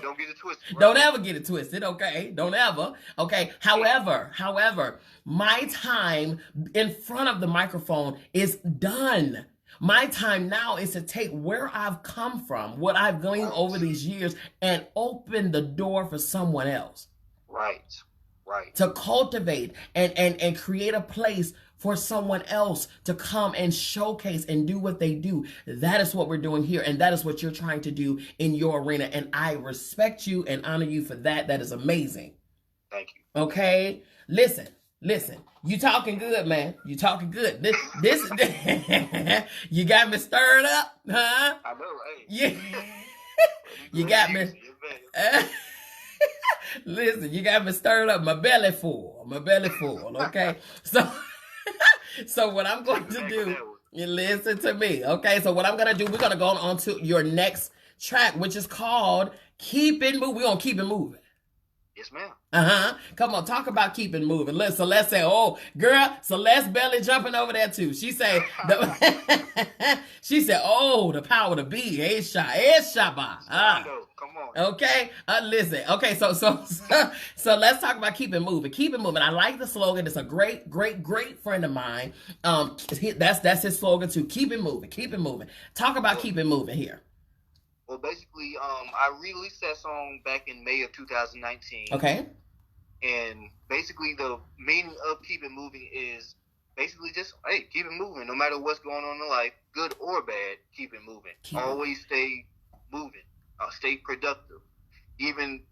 S3: Don't get it twisted. Right?
S1: Don't ever get it twisted, okay? Don't ever. Okay. However, my time in front of the microphone is done. My time now is to take where I've come from, what I've gleaned over these years, and open the door for someone else.
S3: Right.
S1: To cultivate and create a place for someone else to come and showcase and do what they do. That is what we're doing here, and that is what you're trying to do in your arena. And I respect you and honor you for that. That is amazing.
S3: Thank you.
S1: Okay? Listen. You talking good, man. You talking good. This you got me stirred up, huh?
S3: I know, right?
S1: Yeah. You got me. Listen, you got me stirred up. My belly full. Okay? So what I'm going to do, you listen to me. Okay? So what I'm going to do, we're going to go on to your next track, which is called Keep It Moving. We're going to keep it moving.
S3: Yes, ma'am.
S1: Come on, talk about keep it moving. Let Celeste say, oh, girl, Celeste belly jumping over there too. She say, she said, oh, the power to be. Shabba.
S3: Come on.
S1: Okay, listen. Okay, so let's talk about keep it moving. Keep it moving. I like the slogan. It's a great friend of mine. That's his slogan too. Keep it moving. Keep it moving. Talk about keep it moving here.
S3: Well, basically, I released that song back in May of 2019.
S1: Okay.
S3: And basically, the meaning of keep it moving is basically just, hey, keep it moving. No matter what's going on in life, good or bad, keep it moving. Always stay moving. Stay productive. Even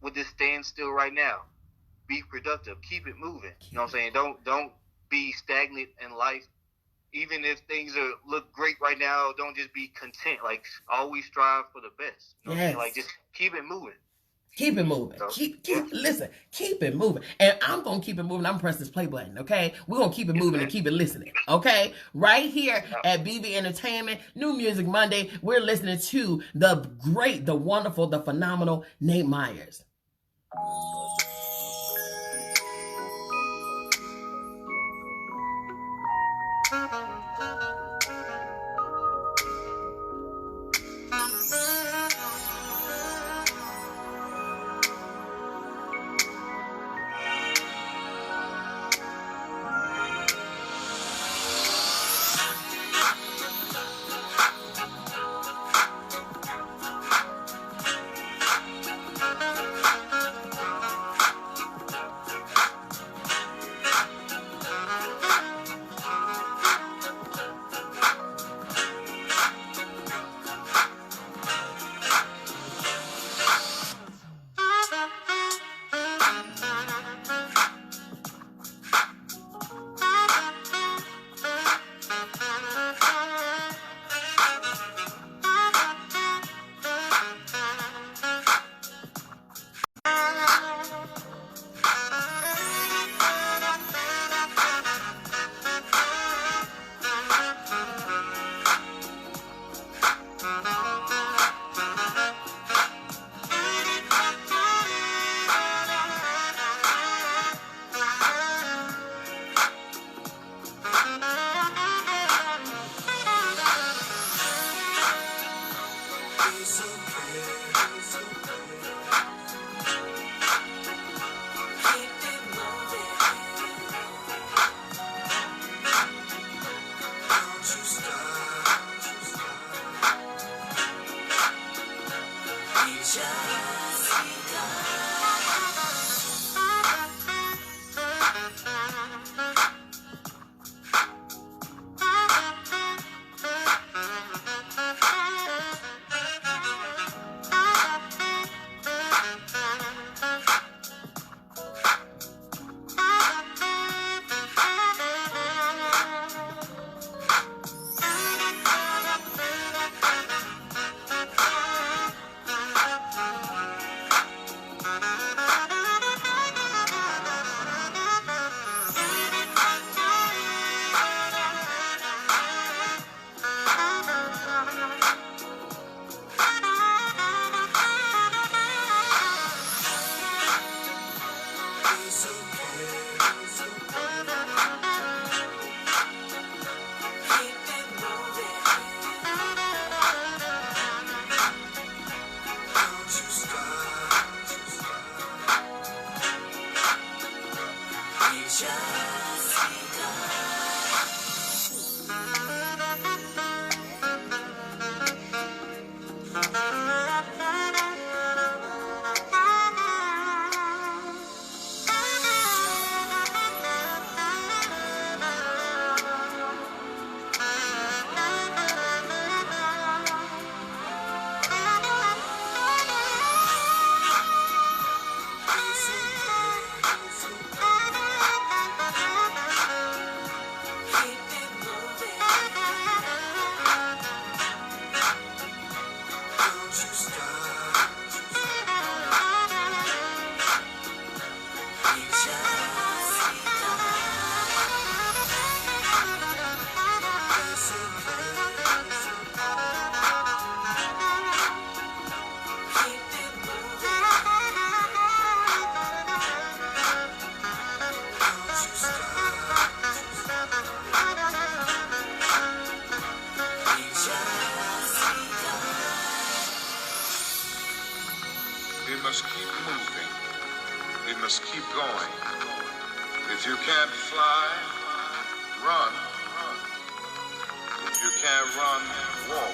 S3: with this standstill right now, be productive. Keep it moving. You know what I'm saying? Don't be stagnant in life. Even if things look great right now, don't just be content. Like, always strive for the best. You know what I'm saying? Like, just keep it moving.
S1: Keep it moving. So, listen, keep it moving. And I'm going to keep it moving. I'm going to press this play button, okay? We're going to keep it moving and keep it listening, okay? Right here at BB Entertainment, New Music Monday, we're listening to the great, the wonderful, the phenomenal Nate Myers.
S2: just keep going. If you can't fly, run. If you can't run, walk.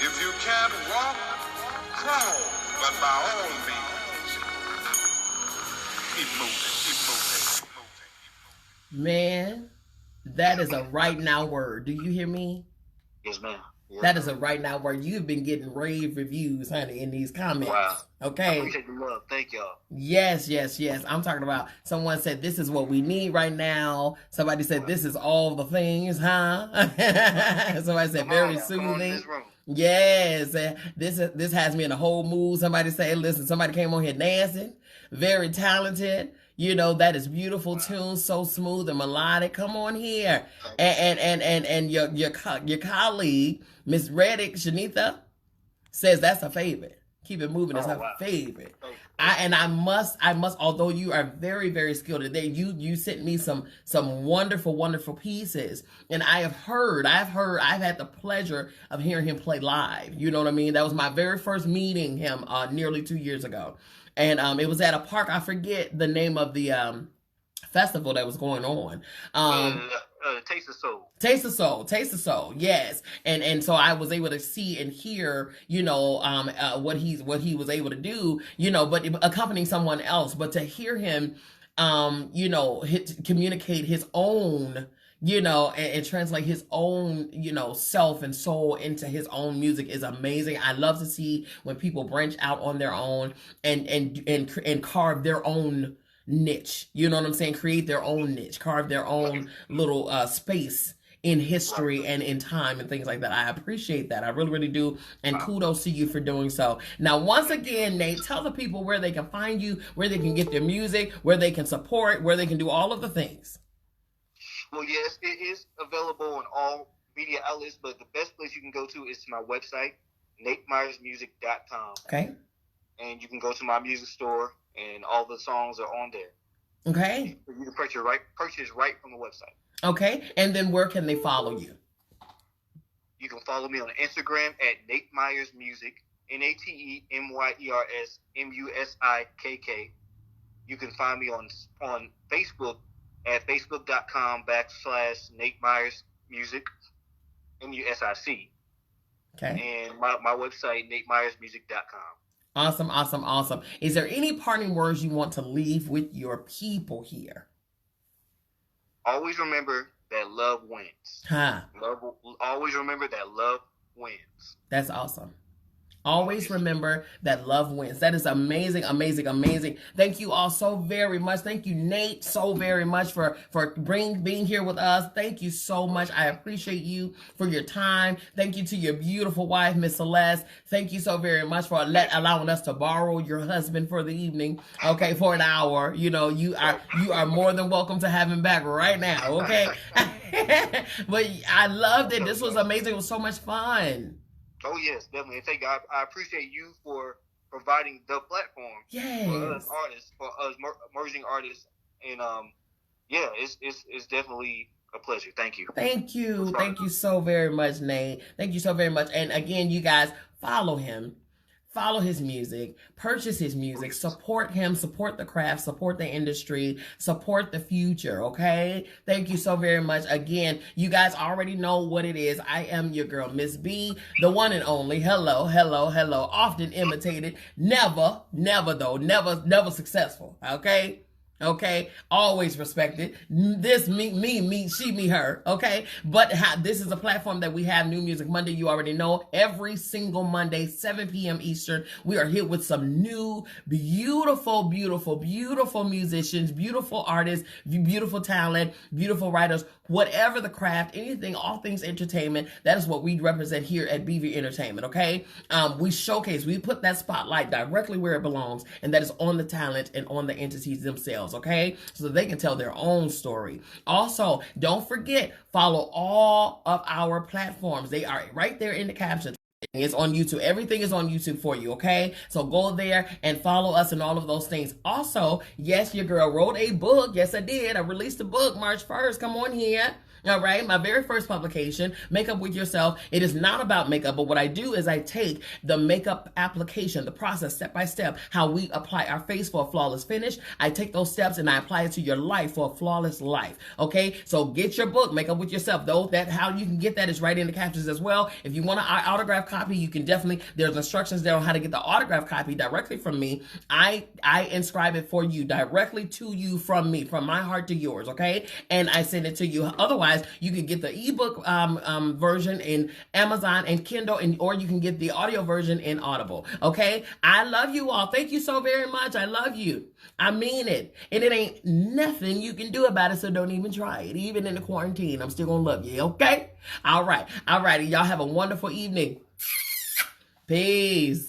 S2: If you can't walk, crawl. But by all means, keep moving, keep moving, keep moving.
S1: Man, that is a right now word. Do you hear me?
S3: Yes, ma'am. Yes,
S1: that is a right now word. You've been getting rave reviews, honey, in these comments.
S3: Wow.
S1: Okay.
S3: I appreciate the love. Thank y'all.
S1: Yes. I'm talking about someone said this is what we need right now. Somebody said this is all the things, huh? Somebody said very soothing. Yes. This has me in a whole mood. Somebody say, listen, somebody came on here dancing. Very talented. You know, that is beautiful tune, so smooth and melodic. Come on here. And your colleague, Miss Reddick, Shanitha, says that's her favorite. Keep It Moving is her favorite. I must, although you are very, very skilled today, you sent me some wonderful, wonderful pieces. And I've had the pleasure of hearing him play live. You know what I mean? That was my very first meeting him nearly 2 years ago. And it was at a park. I forget the name of the festival that was going on.
S3: Taste of Soul.
S1: Taste of Soul. Yes. And so I was able to see and hear, you know, what he was able to do, you know, but accompanying someone else, but to hear him, you know, communicate his own, you know, and translate his own, you know, self and soul into his own music is amazing. I love to see when people branch out on their own and carve their own niche. You know what I'm saying? Create their own niche, carve their own little space in history and in time and things like that. I appreciate that. I really, really do. And kudos to you for doing so. Now, once again, Nate, tell the people where they can find you, where they can get their music, where they can support, where they can do all of the things.
S3: Well, yes, it is available on all media outlets, but the best place you can go to is my website, NateMyersMusic.com.
S1: Okay.
S3: And you can go to my music store, and all the songs are on there.
S1: Okay.
S3: You can purchase right from the website.
S1: Okay. And then where can they follow you?
S3: You can follow me on Instagram at Nate Myers Music, NateMyersMusikk. You can find me on Facebook at facebook.com/Nate Myers Music, MUSIC.
S1: Okay.
S3: And my website, NateMyersMusic.com.
S1: Awesome. Is there any parting words you want to leave with your people here?
S3: Always remember that love wins. Always remember that love wins.
S1: That's awesome. Always remember that love wins. That is amazing. Thank you all so very much. Thank you, Nate, so very much for being here with us. Thank you so much. I appreciate you for your time. Thank you to your beautiful wife, Miss Celeste. Thank you so very much for allowing us to borrow your husband for the evening. Okay, for an hour. You know, you are more than welcome to have him back right now. Okay, but I loved it. This was amazing. It was so much fun.
S3: Oh, yes, definitely. And thank you. I appreciate you for providing the platform for us artists, for us emerging artists. And, it's definitely a pleasure. Thank you.
S1: Thank you. Thank you so very much, Nate. Thank you so very much. And again, you guys, follow him. Follow his music, purchase his music, support him, support the craft, support the industry, support the future, okay? Thank you so very much. Again, you guys already know what it is. I am your girl, MzBee, the one and only. Hello. Often imitated, never successful, okay? Okay, always respected. This me, she, me, her. Okay, but this is a platform that we have New Music Monday. You already know every single Monday, 7 p.m. Eastern. We are here with some new, beautiful musicians, beautiful artists, beautiful talent, beautiful writers. Whatever the craft, anything, all things entertainment. That is what we represent here at BV Entertainment. Okay, we showcase, we put that spotlight directly where it belongs, and that is on the talent and on the entities themselves. Okay, so that they can tell their own story. Also, don't forget, follow all of our platforms. They are right there in the caption. It's on YouTube. Everything is on YouTube for you, okay? So go there and follow us and all of those things. Also, yes, your girl wrote a book. Yes, I did. I released a book March 1st. Come on here. All right, my very first publication, Makeup with Yourself. It is not about makeup, but what I do is I take the makeup application, the process step by step, how we apply our face for a flawless finish. I take those steps and I apply it to your life for a flawless life. Okay, so get your book, Makeup with Yourself. Though that how you can get that is right in the captions as well. If you want an autograph copy, you can definitely. There's instructions there on how to get the autograph copy directly from me. I inscribe it for you directly to you from me, from my heart to yours. Okay, and I send it to you. Otherwise, you can get the ebook version in Amazon and Kindle, or you can get the audio version in Audible. Okay, I love you all. Thank you so very much. I love you. I mean it, and it ain't nothing you can do about it. So don't even try it. Even in the quarantine, I'm still gonna love you. Okay. All right. All righty. Y'all have a wonderful evening. Peace.